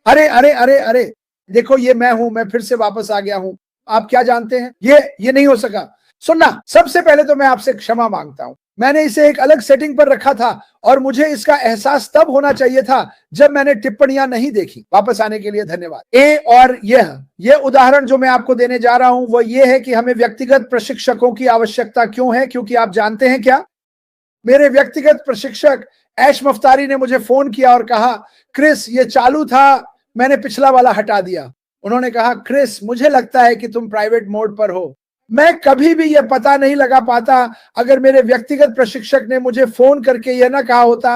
अरे अरे अरे अरे, देखो ये मैं हूं, मैं फिर से वापस आ गया हूं। आप क्या जानते हैं, ये नहीं हो सका। सुनना, सबसे पहले तो मैं आपसे क्षमा मांगता हूं। मैंने इसे एक अलग सेटिंग पर रखा था और मुझे इसका एहसास तब होना चाहिए था जब मैंने टिप्पणियां नहीं देखी। वापस आने के लिए धन्यवाद। ए और यह उदाहरण जो मैं आपको देने जा रहा हूं वो ये है कि हमें व्यक्तिगत प्रशिक्षकों की आवश्यकता क्यों है। क्योंकि आप जानते हैं क्या, मेरे व्यक्तिगत प्रशिक्षक ऐश मफ्तारी ने मुझे फोन किया और कहा, क्रिस ये चालू था, मैंने पिछला वाला हटा दिया। उन्होंने कहा, क्रिस मुझे लगता है कि तुम प्राइवेट मोड पर हो। मैं कभी भी यह पता नहीं लगा पाता अगर मेरे व्यक्तिगत प्रशिक्षक ने मुझे फोन करके यह ना कहा होता,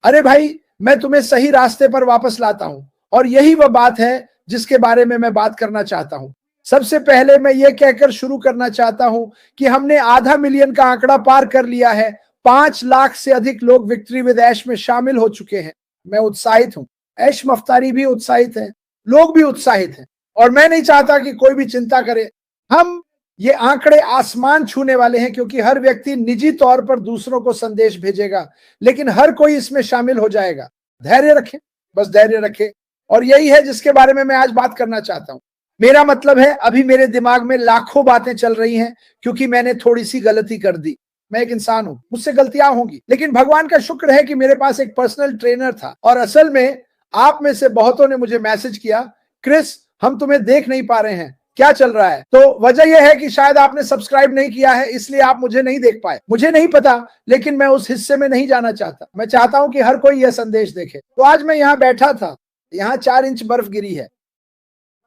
अरे भाई मैं तुम्हें सही रास्ते पर वापस लाता हूं। और यही वह बात है जिसके बारे में मैं बात करना चाहता हूं। सबसे पहले मैं ये कहकर शुरू करना चाहता हूं कि हमने 500,000 का आंकड़ा पार कर लिया है। 5 लाख से अधिक लोग विक्ट्री विद ऐश में शामिल हो चुके हैं। मैं उत्साहित हूं, ऐश मफ्तारी भी उत्साहित है, लोग भी उत्साहित हैं और मैं नहीं चाहता कि कोई भी चिंता करे। हम ये आंकड़े आसमान छूने वाले हैं क्योंकि हर व्यक्ति निजी तौर पर दूसरों को संदेश भेजेगा, लेकिन हर कोई इसमें शामिल हो जाएगा। धैर्य रखें, बस धैर्य रखें। और यही है जिसके बारे में मैं आज बात करना चाहता हूं। मेरा मतलब है, अभी मेरे दिमाग में लाखों बातें चल रही हैं क्योंकि मैंने थोड़ी सी गलती कर दी। मैं एक इंसान हूं, मुझसे गलतियां होंगी, लेकिन भगवान का शुक्र है कि मेरे पास एक पर्सनल ट्रेनर था। और असल में आप में से बहुतों ने मुझे मैसेज किया, क्रिस हम तुम्हें देख नहीं पा रहे हैं, क्या चल रहा है। तो वजह यह है कि शायद आपने सब्सक्राइब नहीं किया है, इसलिए आप मुझे नहीं देख पाए। मुझे नहीं पता, लेकिन मैं उस हिस्से में नहीं जाना चाहता। मैं चाहता हूं कि हर कोई यह संदेश देखे। तो आज मैं यहाँ बैठा था, यहाँ 4 इंच बर्फ गिरी है।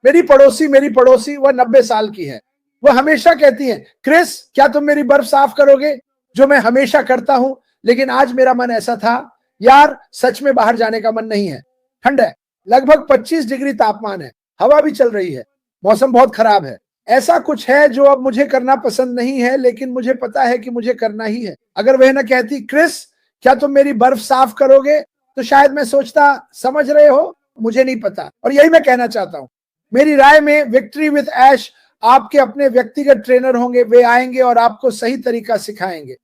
मेरी पड़ोसी वह 90 साल की है। वह हमेशा कहती है, क्रिस क्या तुम मेरी बर्फ साफ करोगे, जो मैं हमेशा करता हूं। लेकिन आज मेरा मन ऐसा था, यार सच में बाहर जाने का मन नहीं है। ठंड है, लगभग 25 डिग्री तापमान है, हवा भी चल रही है, मौसम बहुत खराब है। ऐसा कुछ है जो अब मुझे करना पसंद नहीं है, लेकिन मुझे पता है कि मुझे करना ही है। अगर वह ना कहती, क्रिस क्या तुम मेरी बर्फ साफ करोगे, तो शायद मैं सोचता, समझ रहे हो, मुझे नहीं पता। और यही मैं कहना चाहता हूं। मेरी राय में विक्ट्री विद ऐश आपके अपने व्यक्तिगत ट्रेनर होंगे। वे आएंगे और आपको सही तरीका सिखाएंगे।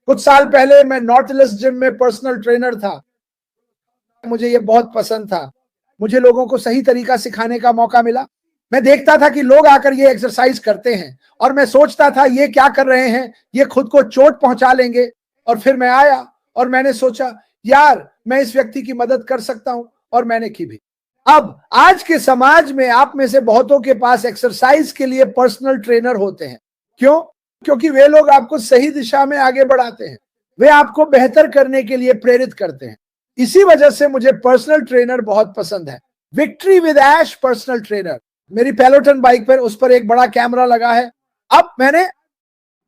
कुछ साल पहले मैं नॉर्थलेस जिम में पर्सनल ट्रेनर था। मुझे ये बहुत पसंद था। मुझे लोगों को सही तरीका सिखाने का मौका मिला। मैं देखता था कि लोग आकर ये एक्सरसाइज करते हैं और मैं सोचता था ये क्या कर रहे हैं, ये खुद को चोट पहुंचा लेंगे। और फिर मैं आया और मैंने सोचा, यार मैं इस व्यक्ति की मदद कर सकता हूं, और मैंने की भी। अब आज के समाज में आप में से बहुतों के पास एक्सरसाइज के लिए पर्सनल ट्रेनर होते हैं। क्यों? क्योंकि वे लोग आपको सही दिशा में आगे बढ़ाते हैं, वे आपको बेहतर करने के लिए प्रेरित करते हैं। इसी वजह से मुझे पर्सनल ट्रेनर बहुत पसंद है। Victory with Ash personal trainer. मेरी पेलोटन बाइक पर उस पर एक बड़ा कैमरा लगा है। अब मैंने,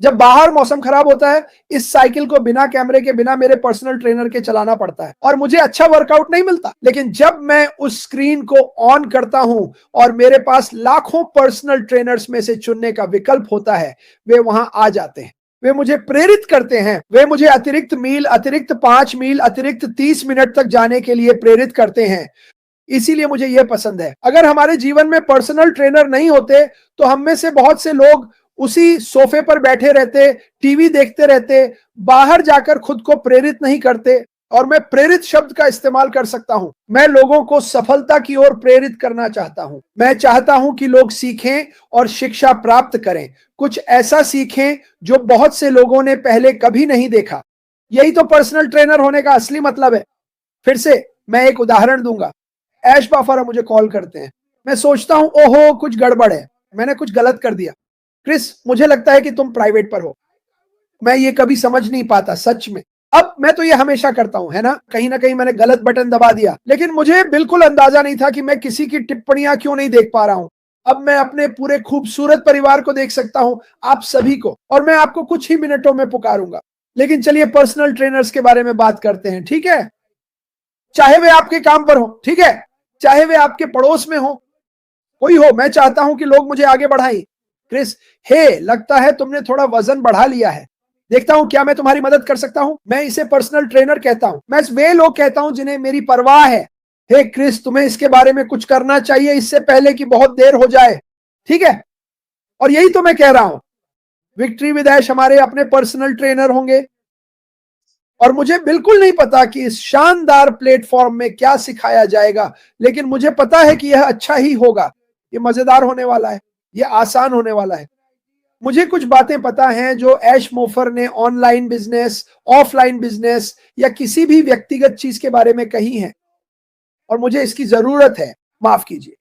जब बाहर मौसम खराब होता है, इस साइकिल को बिना कैमरे के, बिना मेरे पर्सनल ट्रेनर के चलाना पड़ता है और मुझे अच्छा वर्कआउट नहीं मिलता। लेकिन जब मैं उस स्क्रीन को ऑन करता हूं और मेरे पास लाखों पर्सनल ट्रेनर्स में से चुनने का विकल्प होता है, वे वहां आ जाते हैं। वे मुझे प्रेरित करते हैं। वे मुझे अतिरिक्त मील, अतिरिक्त 5 मील, अतिरिक्त 30 मिनट तक जाने के लिए प्रेरित करते हैं। इसीलिए मुझे यह पसंद है। अगर हमारे जीवन में पर्सनल ट्रेनर नहीं होते तो हम में से बहुत से लोग उसी सोफे पर बैठे रहते, टीवी देखते रहते, बाहर जाकर खुद को प्रेरित नहीं करते। और मैं प्रेरित शब्द का इस्तेमाल कर सकता हूं। मैं लोगों को सफलता की ओर प्रेरित करना चाहता हूं। मैं चाहता हूं कि लोग सीखें और शिक्षा प्राप्त करें, कुछ ऐसा सीखें जो बहुत से लोगों ने पहले कभी नहीं देखा। यही तो पर्सनल ट्रेनर होने का असली मतलब है। फिर से मैं एक उदाहरण दूंगा। ऐश बाफारा मुझे कॉल करते हैं। मैं सोचता हूं, ओहो कुछ गड़बड़ है, मैंने कुछ गलत कर दिया। क्रिस मुझे लगता है कि तुम प्राइवेट पर हो। मैं ये कभी समझ नहीं पाता, सच में। अब मैं तो ये हमेशा करता हूं, है ना कहीं मैंने गलत बटन दबा दिया। लेकिन मुझे बिल्कुल अंदाजा नहीं था कि मैं किसी की टिप्पणियां क्यों नहीं देख पा रहा हूं। अब मैं अपने पूरे खूबसूरत परिवार को देख सकता हूं, आप सभी को, और मैं आपको कुछ ही मिनटों में पुकारूंगा। लेकिन चलिए पर्सनल ट्रेनर्स के बारे में बात करते हैं, ठीक है। चाहे वे आपके काम पर हो, ठीक है, चाहे वे आपके पड़ोस में हो, कोई हो, मैं चाहता हूं कि लोग मुझे आगे बढ़ाएं। क्रिस, हे लगता है तुमने थोड़ा वजन बढ़ा लिया है, देखता हूं क्या मैं तुम्हारी मदद कर सकता हूं। मैं इसे पर्सनल ट्रेनर कहता हूं। मैं वे लोग कहता हूं जिन्हें मेरी परवाह है। हे क्रिस, तुम्हें इसके बारे में कुछ करना चाहिए इससे पहले कि बहुत देर हो जाए, ठीक है। और यही तो मैं कह रहा हूं। विक्ट्री विद ऐश हमारे अपने पर्सनल ट्रेनर होंगे। और मुझे बिल्कुल नहीं पता कि इस शानदार प्लेटफॉर्म में क्या सिखाया जाएगा, लेकिन मुझे पता है कि यह अच्छा ही होगा, ये मजेदार होने वाला है, ये आसान होने वाला है। मुझे कुछ बातें पता हैं जो ऐश मोफर ने ऑनलाइन बिजनेस, ऑफलाइन बिजनेस या किसी भी व्यक्तिगत चीज के बारे में कही हैं, और मुझे इसकी जरूरत है। माफ कीजिए,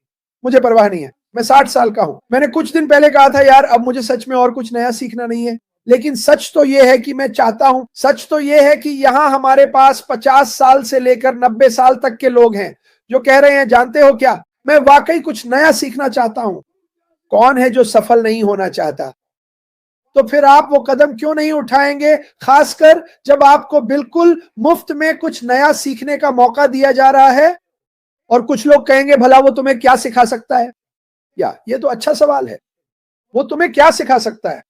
मुझे परवाह नहीं है। मैं 60 साल का हूं। मैंने कुछ दिन पहले कहा था यार अब मुझे सच में और कुछ नया सीखना नहीं है, लेकिन सच तो यह है कि मैं चाहता हूं। सच तो यह है कि यहां हमारे पास 50 साल से लेकर 90 साल तक के लोग हैं जो कह रहे हैं जानते हो क्या, मैं वाकई कुछ नया सीखना चाहता हूं। कौन है जो सफल नहीं होना चाहता? तो फिर आप वो कदम क्यों नहीं उठाएंगे, खासकर जब आपको बिल्कुल मुफ्त में कुछ नया सीखने का मौका दिया जा रहा है। और कुछ लोग कहेंगे भला वो तुम्हें क्या सिखा सकता है? या ये तो अच्छा सवाल है, वो तुम्हें क्या सिखा सकता है?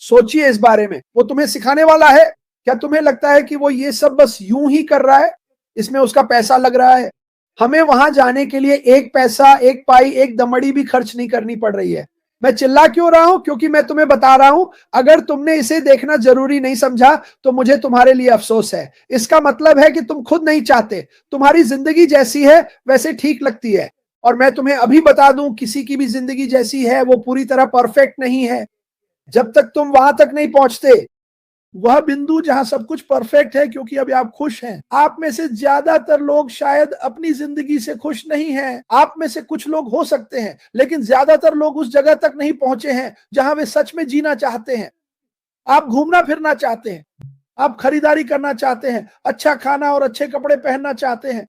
सोचिए इस बारे में। वो तुम्हें सिखाने वाला है? क्या तुम्हें लगता है कि वो ये सब बस यूं ही कर रहा है, इसमें उसका पैसा लग रहा है? हमें वहां जाने के लिए एक पैसा, एक पाई, एक दमड़ी भी खर्च नहीं करनी पड़ रही है। मैं चिल्ला क्यों रहा हूं? क्योंकि मैं तुम्हें बता रहा हूं, अगर तुमने इसे देखना जरूरी नहीं समझा तो मुझे तुम्हारे लिए अफसोस है। इसका मतलब है कि तुम खुद नहीं चाहते, तुम्हारी जिंदगी जैसी है वैसे ठीक लगती है। और मैं तुम्हें अभी बता दूं, किसी की भी जिंदगी जैसी है वो पूरी तरह परफेक्ट नहीं है। जब तक तुम वहां तक नहीं पहुंचते, वह बिंदु जहां सब कुछ परफेक्ट है, क्योंकि अभी आप खुश हैं। आप में से ज्यादातर लोग शायद अपनी जिंदगी से खुश नहीं हैं। आप में से कुछ लोग हो सकते हैं, लेकिन ज्यादातर लोग उस जगह तक नहीं पहुंचे हैं जहां वे सच में जीना चाहते हैं। आप घूमना फिरना चाहते हैं, आप खरीदारी करना चाहते हैं, अच्छा खाना और अच्छे कपड़े पहनना चाहते हैं।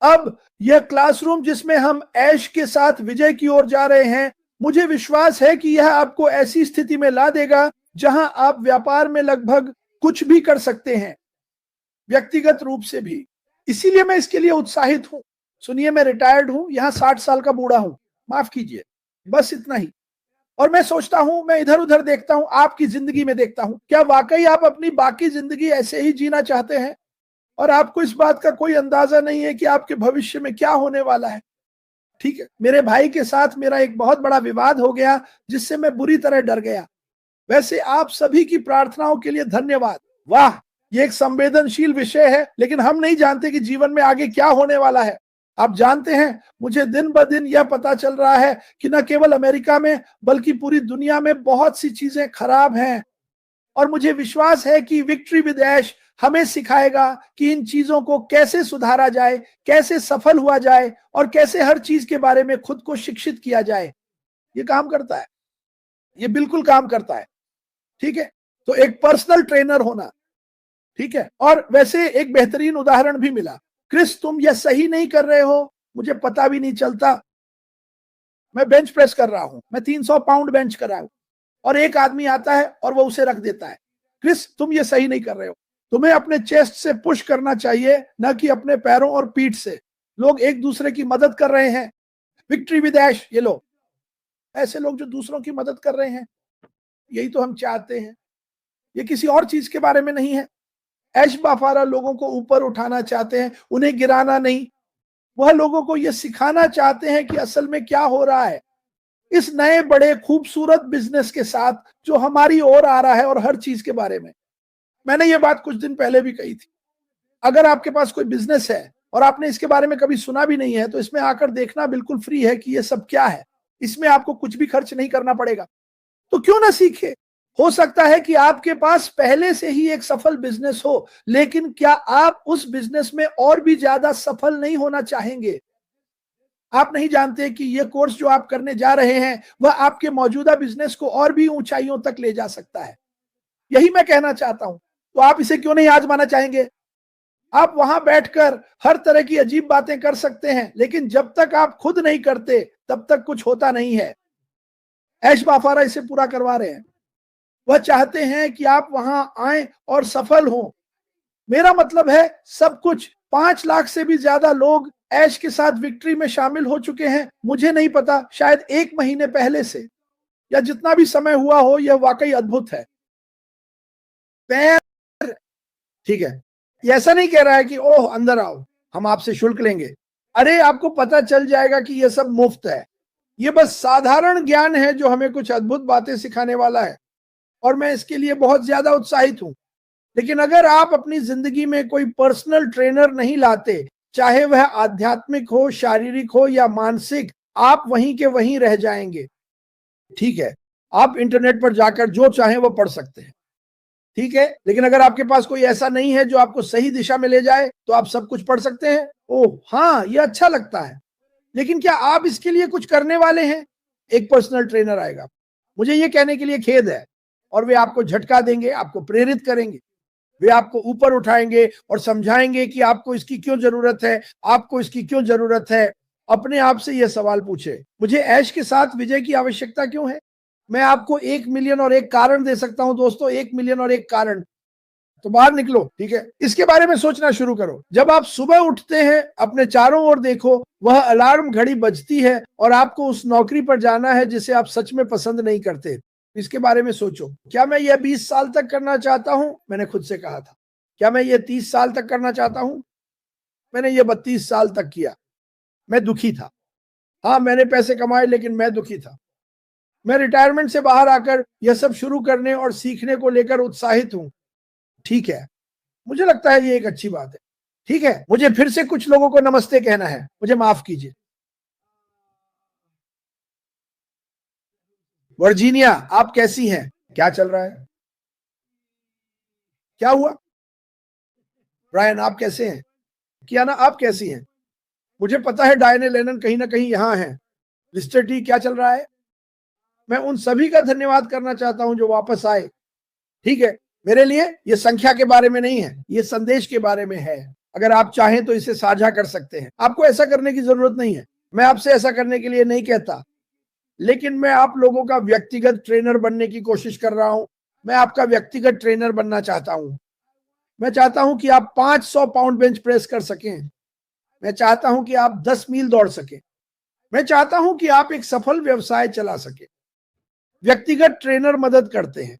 अब यह क्लासरूम जिसमें हम ऐश के साथ विजय की ओर जा रहे हैं, मुझे विश्वास है कि यह आपको ऐसी स्थिति में ला देगा जहां आप व्यापार में लगभग कुछ भी कर सकते हैं, व्यक्तिगत रूप से भी। इसीलिए मैं इसके लिए उत्साहित हूं। सुनिए, मैं रिटायर्ड हूं, यहां 60 साल का बूढ़ा हूं, माफ कीजिए, बस इतना ही। और मैं सोचता हूं, मैं इधर उधर देखता हूं, आपकी जिंदगी में देखता हूं, क्या वाकई आप अपनी बाकी जिंदगी ऐसे ही जीना चाहते हैं? और आपको इस बात का कोई अंदाजा नहीं है कि आपके भविष्य में क्या होने वाला है। ठीक है, मेरे भाई के साथ मेरा एक बहुत बड़ा विवाद हो गया जिससे मैं बुरी तरह डर गया। वैसे आप सभी की प्रार्थनाओं के लिए धन्यवाद। वाह, ये एक संवेदनशील विषय है, लेकिन हम नहीं जानते कि जीवन में आगे क्या होने वाला है। आप जानते हैं, मुझे दिन ब दिन यह पता चल रहा है कि न केवल अमेरिका में बल्कि पूरी दुनिया में बहुत सी चीजें खराब हैं। और मुझे विश्वास है कि विक्ट्री विद ऐश हमें सिखाएगा कि इन चीजों को कैसे सुधारा जाए, कैसे सफल हुआ जाए और कैसे हर चीज के बारे में खुद को शिक्षित किया जाए। ये काम करता है, ये बिल्कुल काम करता है। ठीक है, तो एक पर्सनल ट्रेनर होना, ठीक है। और वैसे एक बेहतरीन उदाहरण भी मिला। क्रिस, तुम यह सही नहीं कर रहे हो, मुझे पता भी नहीं चलता। मैं बेंच प्रेस कर रहा हूं, मैं 300 पाउंड बेंच कर रहा हूं, और एक आदमी आता है और वो उसे रख देता है। क्रिस, तुम ये सही नहीं कर रहे हो, तुम्हें अपने चेस्ट से पुश करना चाहिए, न कि अपने पैरों और पीठ से। लोग एक दूसरे की मदद कर रहे हैं। विक्ट्री विद ऐश, ये लो, ऐसे लोग जो दूसरों की मदद कर रहे हैं, यही तो हम चाहते हैं। ये किसी और चीज के बारे में नहीं है। ऐश बाफारा लोगों को ऊपर उठाना चाहते हैं, उन्हें गिराना नहीं। वह लोगों को यह सिखाना चाहते हैं कि असल में क्या हो रहा है इस नए बड़े खूबसूरत बिजनेस के साथ जो हमारी ओर आ रहा है, और हर चीज के बारे में। मैंने ये बात कुछ दिन पहले भी कही थी। अगर आपके पास कोई बिजनेस है और आपने इसके बारे में कभी सुना भी नहीं है, तो इसमें आकर देखना बिल्कुल फ्री है कि ये सब क्या है। इसमें आपको कुछ भी खर्च नहीं करना पड़ेगा, तो क्यों ना सीखे। हो सकता है कि आपके पास पहले से ही एक सफल बिजनेस हो, लेकिन क्या आप उस बिजनेस में और भी ज्यादा सफल नहीं होना चाहेंगे? आप नहीं जानते कि यह कोर्स जो आप करने जा रहे हैं वह आपके मौजूदा बिजनेस को और भी ऊंचाइयों तक ले जा सकता है। यही मैं कहना चाहता हूं। तो आप इसे क्यों नहीं आजमाना चाहेंगे? आप वहां बैठकर हर तरह की अजीब बातें कर सकते हैं, लेकिन जब तक आप खुद नहीं करते तब तक कुछ होता नहीं है। ऐश बाफारा इसे पूरा करवा रहे हैं। वह चाहते हैं कि आप वहां आए और सफल हो। मेरा मतलब है सब कुछ। 5 लाख से भी ज्यादा लोग ऐश के साथ विक्ट्री में शामिल हो चुके हैं। मुझे नहीं पता, शायद 1 महीने पहले से, या जितना भी समय हुआ हो। यह वाकई अद्भुत है। पैर, ठीक है, ये ऐसा नहीं कह रहा है कि ओह अंदर आओ, हम आपसे शुल्क लेंगे। अरे, आपको पता चल जाएगा कि यह सब मुफ्त है। ये बस साधारण ज्ञान है जो हमें कुछ अद्भुत बातें सिखाने वाला है, और मैं इसके लिए बहुत ज्यादा उत्साहित हूं। लेकिन अगर आप अपनी जिंदगी में कोई पर्सनल ट्रेनर नहीं लाते, चाहे वह आध्यात्मिक हो, शारीरिक हो या मानसिक, आप वहीं के वहीं रह जाएंगे। ठीक है, आप इंटरनेट पर जाकर जो चाहें वो पढ़ सकते हैं, ठीक है, लेकिन अगर आपके पास कोई ऐसा नहीं है जो आपको सही दिशा में ले जाए, तो आप सब कुछ पढ़ सकते हैं। ओह हाँ, ये अच्छा लगता है, लेकिन क्या आप इसके लिए कुछ करने वाले हैं? एक पर्सनल ट्रेनर आएगा, मुझे ये कहने के लिए खेद है, और वे आपको झटका देंगे, आपको प्रेरित करेंगे, वे आपको ऊपर उठाएंगे और समझाएंगे कि आपको इसकी क्यों जरूरत है, आपको इसकी क्यों जरूरत है। अपने आप से यह सवाल पूछे, मुझे ऐश के साथ विजय की आवश्यकता क्यों है? मैं आपको 1 मिलियन और एक कारण दे सकता हूं दोस्तों, 1 मिलियन और एक कारण। तो बाहर निकलो, ठीक है, इसके बारे में सोचना शुरू करो। जब आप सुबह उठते हैं, अपने चारों ओर देखो, वह अलार्म घड़ी बजती है और आपको उस नौकरी पर जाना है जिसे आप सच में पसंद नहीं करते। इसके बारे में सोचो, क्या मैं यह 20 साल तक करना चाहता हूं? मैंने खुद से कहा था। क्या मैं ये 30 साल तक करना चाहता हूं? मैंने ये 32 साल तक किया, मैं दुखी था। हाँ, मैंने पैसे कमाए, लेकिन मैं दुखी था। मैं रिटायरमेंट से बाहर आकर यह सब शुरू करने और सीखने को लेकर उत्साहित हूं। ठीक है, मुझे लगता है ये एक अच्छी बात है। ठीक है, मुझे फिर से कुछ लोगों को नमस्ते कहना है, मुझे माफ कीजिए। वर्जीनिया, आप कैसी हैं? क्या चल रहा है? क्या हुआ? ब्रायन, आप कैसे हैं? कियाना, आप कैसी हैं? मुझे पता है डायने लेनन कहीं ना कहीं यहां है। मिस्टर टी, क्या चल रहा है? मैं उन सभी का धन्यवाद करना चाहता हूं जो वापस आए। ठीक है, मेरे लिए ये संख्या के बारे में नहीं है, ये संदेश के बारे में है। अगर आप चाहें तो इसे साझा कर सकते हैं। आपको ऐसा करने की जरूरत नहीं है, मैं आपसे ऐसा करने के लिए नहीं कहता, लेकिन मैं आप लोगों का व्यक्तिगत ट्रेनर बनने की कोशिश कर रहा हूं। मैं आपका व्यक्तिगत ट्रेनर बनना चाहता हूं। मैं चाहता हूं कि आप 500 पाउंड बेंच प्रेस कर सकें। मैं चाहता हूं कि आप 10 मील दौड़ सकें। मैं चाहता हूं कि आप एक सफल व्यवसाय चला सकें। व्यक्तिगत ट्रेनर मदद करते हैं,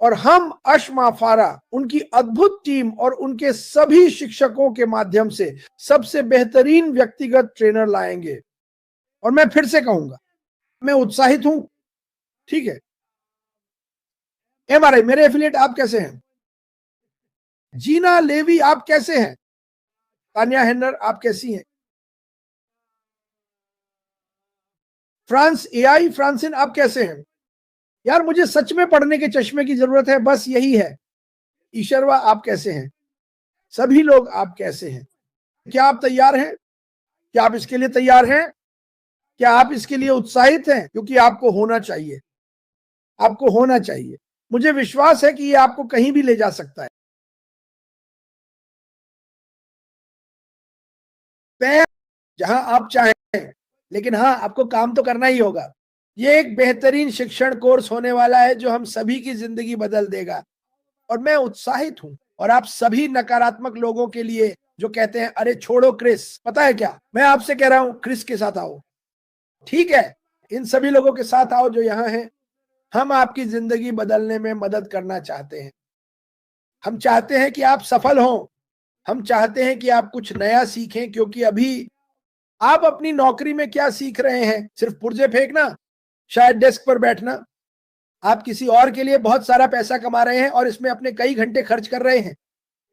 और हम अशमाफारा, उनकी अद्भुत टीम और उनके सभी शिक्षकों के माध्यम से सबसे बेहतरीन व्यक्तिगत ट्रेनर लाएंगे। और मैं फिर से कहूंगा, मैं उत्साहित हूं। ठीक है, एमआरआई, मेरे एफिलिएट, आप कैसे हैं? जीना लेवी, आप कैसे हैं? तानिया हेनर, आप कैसी हैं? फ्रांस एआई फ्रांसिन, आप कैसे हैं? यार, मुझे सच में पढ़ने के चश्मे की जरूरत है, बस यही है। ईशरवा, आप कैसे हैं? सभी लोग, आप कैसे हैं? क्या आप तैयार हैं? क्या आप इसके लिए तैयार हैं? क्या आप इसके लिए उत्साहित हैं? क्योंकि आपको होना चाहिए, आपको होना चाहिए। मुझे विश्वास है कि ये आपको कहीं भी ले जा सकता है। जहां आप चाहें, लेकिन हाँ, आपको काम तो करना ही होगा। ये एक बेहतरीन शिक्षण कोर्स होने वाला है जो हम सभी की जिंदगी बदल देगा, और मैं उत्साहित हूं। और आप सभी नकारात्मक लोगों के लिए जो कहते हैं अरे छोड़ो क्रिस, पता है क्या, मैं आपसे कह रहा हूं, क्रिस के साथ आओ। ठीक है, इन सभी लोगों के साथ आओ जो यहाँ हैं। हम आपकी जिंदगी बदलने में मदद करना चाहते हैं। हम चाहते हैं कि आप सफल हों। हम चाहते हैं कि आप कुछ नया सीखें, क्योंकि अभी आप अपनी नौकरी में क्या सीख रहे हैं? सिर्फ पुर्जे फेंकना, शायद डेस्क पर बैठना। आप किसी और के लिए बहुत सारा पैसा कमा रहे हैं और इसमें अपने कई घंटे खर्च कर रहे हैं।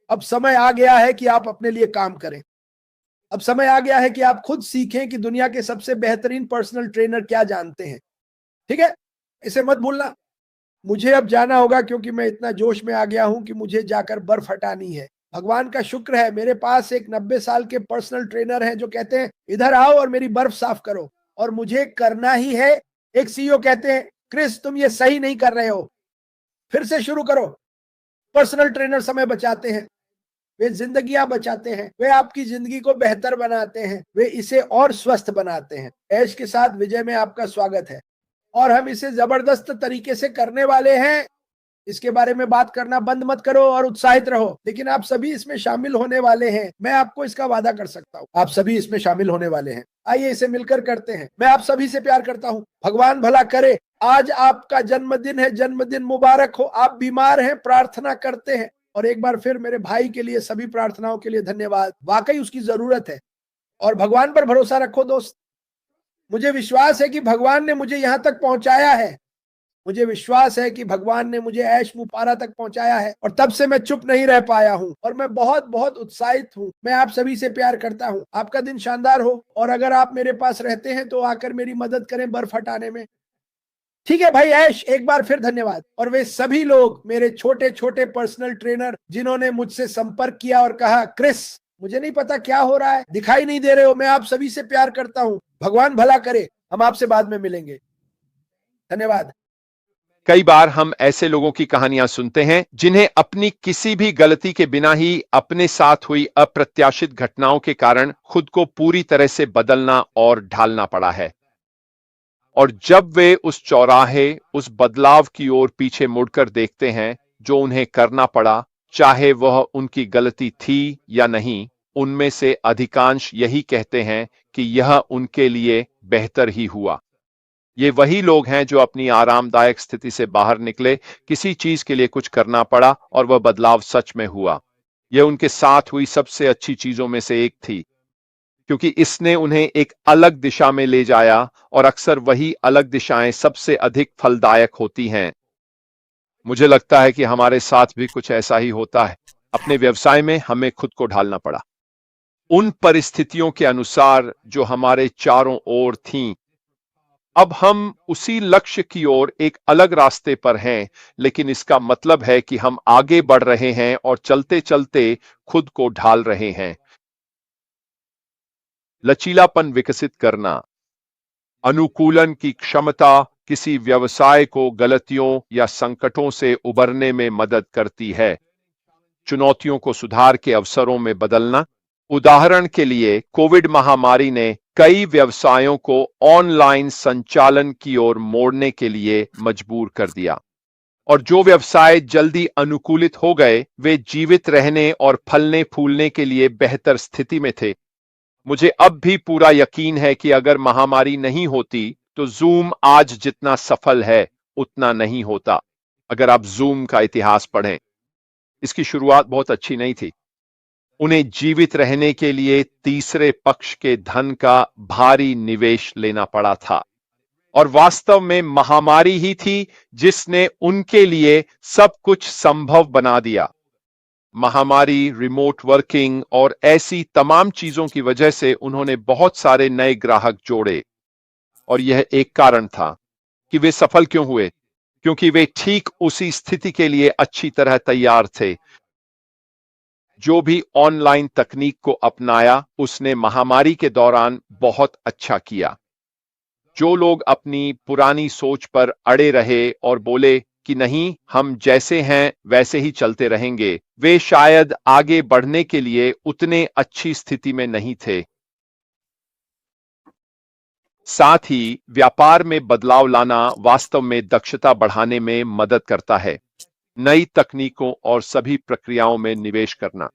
अब समय आ गया है कि आप अपने लिए काम करें। अब समय आ गया है कि आप खुद सीखें कि दुनिया के सबसे बेहतरीन पर्सनल ट्रेनर क्या जानते हैं। ठीक है, इसे मत भूलना। मुझे अब जाना होगा, क्योंकि मैं इतना जोश में आ गया हूं कि मुझे जाकर बर्फ हटानी है। भगवान का शुक्र है, मेरे पास एक 90 साल के पर्सनल ट्रेनर हैं जो कहते हैं इधर आओ और मेरी बर्फ साफ करो, और मुझे करना ही है। एक सीईओ कहते हैं क्रिस, तुम ये सही नहीं कर रहे हो, फिर से शुरू करो। पर्सनल ट्रेनर समय बचाते हैं, वे जिंदगियां बचाते हैं, वे आपकी जिंदगी को बेहतर बनाते हैं, वे इसे और स्वस्थ बनाते हैं। ऐश के साथ विजय में आपका स्वागत है, और हम इसे जबरदस्त तरीके से करने वाले हैं। इसके बारे में बात करना बंद मत करो और उत्साहित रहो, लेकिन आप सभी इसमें शामिल होने वाले हैं। मैं आपको इसका वादा कर सकता हूँ, आप सभी इसमें शामिल होने वाले हैं। आइए इसे मिलकर करते हैं। मैं आप सभी से प्यार करता हूँ। भगवान भला करे। आज आपका जन्मदिन है, जन्मदिन मुबारक हो। आप बीमार हैं, प्रार्थना करते हैं, और एक बार फिर मेरे भाई के लिए सभी प्रार्थनाओं के लिए धन्यवाद। वाकई उसकी जरूरत है, और भगवान पर भरोसा रखो दोस्त। मुझे विश्वास है कि भगवान ने मुझे यहां तक पहुंचाया है, मुझे विश्वास है कि भगवान ने मुझे ऐश मुपारा तक पहुंचाया है और तब से मैं चुप नहीं रह पाया हूं और मैं बहुत बहुत उत्साहित हूं। मैं आप सभी से प्यार करता हूं। आपका दिन शानदार हो और अगर आप मेरे पास रहते हैं तो आकर मेरी मदद करें बर्फ हटाने में। ठीक है भाई ऐश, एक बार फिर धन्यवाद। और वे सभी लोग मेरे छोटे छोटे पर्सनल ट्रेनर जिन्होंने मुझसे संपर्क किया और कहा क्रिस मुझे नहीं पता क्या हो रहा है, दिखाई नहीं दे रहे हो, मैं आप सभी से प्यार करता हूं, भगवान भला करे, हम आपसे बाद में मिलेंगे। धन्यवाद। कई बार हम ऐसे लोगों की कहानियां सुनते हैं जिन्हें अपनी किसी भी गलती के बिना ही अपने साथ हुई अप्रत्याशित घटनाओं के कारण खुद को पूरी तरह से बदलना और ढालना पड़ा है। और जब वे उस चौराहे, उस बदलाव की ओर पीछे मुड़कर देखते हैं जो उन्हें करना पड़ा, चाहे वह उनकी गलती थी या नहीं, उनमें से अधिकांश यही कहते हैं कि यह उनके लिए बेहतर ही हुआ। ये वही लोग हैं जो अपनी आरामदायक स्थिति से बाहर निकले, किसी चीज के लिए कुछ करना पड़ा और वह बदलाव सच में हुआ। यह उनके साथ हुई सबसे अच्छी चीजों में से एक थी, क्योंकि इसने उन्हें एक अलग दिशा में ले जाया और अक्सर वही अलग दिशाएं सबसे अधिक फलदायक होती हैं। मुझे लगता है कि हमारे साथ भी कुछ ऐसा ही होता है। अपने व्यवसाय में हमें खुद को ढालना पड़ा उन परिस्थितियों के अनुसार जो हमारे चारों ओर थीं। अब हम उसी लक्ष्य की ओर एक अलग रास्ते पर हैं, लेकिन इसका मतलब है कि हम आगे बढ़ रहे हैं और चलते चलते खुद को ढाल रहे हैं। लचीलापन विकसित करना, अनुकूलन की क्षमता किसी व्यवसाय को गलतियों या संकटों से उबरने में मदद करती है, चुनौतियों को सुधार के अवसरों में बदलना। उदाहरण के लिए कोविड महामारी ने कई व्यवसायों को ऑनलाइन संचालन की ओर मोड़ने के लिए मजबूर कर दिया, और जो व्यवसाय जल्दी अनुकूलित हो गए वे जीवित रहने और फलने फूलने के लिए बेहतर स्थिति में थे। मुझे अब भी पूरा यकीन है कि अगर महामारी नहीं होती तो जूम आज जितना सफल है उतना नहीं होता। अगर आप जूम का इतिहास पढ़ें, इसकी शुरुआत बहुत अच्छी नहीं थी। उन्हें जीवित रहने के लिए तीसरे पक्ष के धन का भारी निवेश लेना पड़ा था, और वास्तव में महामारी ही थी जिसने उनके लिए सब कुछ संभव बना दिया। महामारी, रिमोट वर्किंग और ऐसी तमाम चीजों की वजह से उन्होंने बहुत सारे नए ग्राहक जोड़े, और यह एक कारण था कि वे सफल क्यों हुए, क्योंकि वे ठीक उसी स्थिति के लिए अच्छी तरह तैयार थे। जो भी ऑनलाइन तकनीक को अपनाया उसने महामारी के दौरान बहुत अच्छा किया। जो लोग अपनी पुरानी सोच पर अड़े रहे और बोले कि नहीं, हम जैसे हैं वैसे ही चलते रहेंगे, वे शायद आगे बढ़ने के लिए उतने अच्छी स्थिति में नहीं थे। साथ ही व्यापार में बदलाव लाना वास्तव में दक्षता बढ़ाने में मदद करता है। नई तकनीकों और सभी प्रक्रियाओं में निवेश करना,